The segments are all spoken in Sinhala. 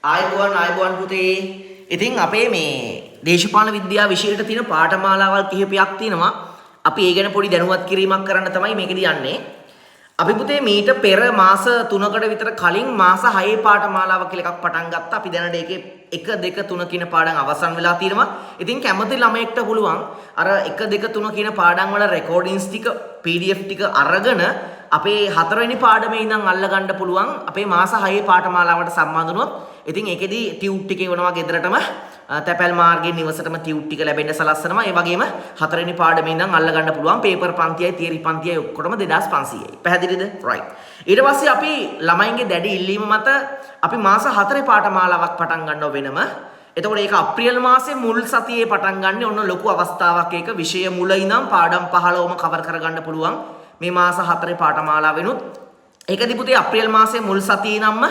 ආයුබෝවන් පුතේ. ඉතින් අපේ මේ දේශපාලන විද්‍යාව විෂයයට තියෙන පාඨමාලාවල් කිහිපයක් තියෙනවා. අපි ඒ ගැන පොඩි දැනුවත් කිරීමක් කරන්න තමයි මේකදී යන්නේ. අපි පුතේ මීට පෙර මාස 3කට විතර කලින් මාස 6 පාඨමාලාව කියලා එකක් පටන් ගත්තා. අපි දැනට ඒකේ 1 2 3 කියන පාඩම් අවසන් වෙලා තියෙනවා. ඉතින් කැමති ළමයෙක්ට පුළුවන් අර 1 2 3 කියන පාඩම් වල රෙකෝඩින්ග්ස් ටික PDF ටික අරගෙන අපේ 4 වෙනි පාඩමේ ඉඳන් අල්ල ගන්න පුළුවන් අපේ මාස 6 පාඨමාලාවට සම්බන්ධ වුණොත්. ඉතින් ඒකෙදි ටියුට් ටික එවනවා ගෙදරටම තැපැල් මාර්ගයෙන් නිවසටම ටියුට් ටික ලැබෙන්න සලස්සනවා. ඒ වගේම 4 වෙනි පාඩමේ ඉඳන් අල්ල ගන්න පුළුවන් පේපර් පන්තියයි තියරි පන්තියයි ඔක්කොටම 2500යි. පැහැදිලිද? right. ඊට පස්සේ අපි ළමයින්ගේ දැඩි ඉල්ලීම මත අපි මාස 4 පාඨමාලාවක් පටන් ගන්නව වෙනම. එතකොට ඒක අප්‍රේල් මාසේ මුල් සතියේ පටන් ගන්න ඔන්න ලොකු අවස්ථාවක්. ඒක විෂය මුල ඉඳන් පාඩම් 15ම කවර් කරගන්න පුළුවන් මේ මාස 4 පාඨමාලාව වෙනුත්. ඒකදී පුතේ අප්‍රේල් මාසේ මුල් සතියේ නම්ම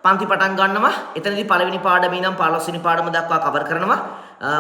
පන්ති පටන් ගන්නවා. එතනදී පළවෙනි පාඩමේ ඉඳන් 15 වෙනි පාඩම දක්වා කවර් කරනවා.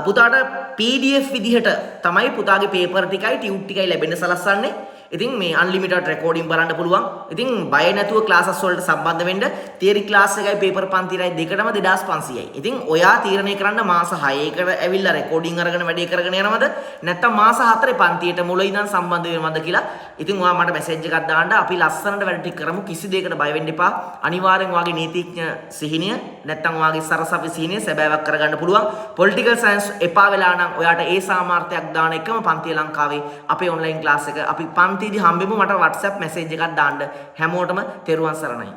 පුතාට PDF විදිහට තමයි පුතාගේ පේපර් ටිකයි ටියුට් ටිකයි ලැබෙන්න සලස්සන්නේ. ඉතින් මේ අන්ලිමිටඩ් රෙකෝඩින් බලන්න පුළුවන්. ඉතින් බය නැතුව ක්ලාසස් වලට සම්බන්ධ වෙන්න. තියරි ක්ලාස් එකයි පේපර් පන්තියයි දෙකටම 2500යි. ඉතින් ඔයා තීරණය කරන්න මාස 6කට ඇවිල්ලා රෙකෝඩින් අරගෙන වැඩේ කරගෙන යනවද? නැත්නම් මාස 4 පන්තියට මුල ඉඳන් සම්බන්ධ වෙනවද කියලා. ඉතින් ඔයා මට මැසේජ් එකක් දාන්න. අපි ලස්සනට වැඩ ටික කරමු. කිසි දෙයකට බය වෙන්න එපා. අනිවාර්යෙන් ඔයාගේ නීතිඥ සිහිනය නැත්නම් ඔයාගේ සරසවි සිහිනය සැබෑවක් කරගන්න පුළුවන්. පොලිටිකල් සයන්ස් එපා වෙලා නම් ඔයාට ඒ සාමාර්ථයක් දාන එකම පන්තිය ලංකාවේ අපේ ඔන්ලයින් ක්ලාස් එක අපි පන්තිදී හම්බෙමු. මට WhatsApp මැසේජ් එකක් දාන්න. හැමෝටම තෙරුවන් සරණයි.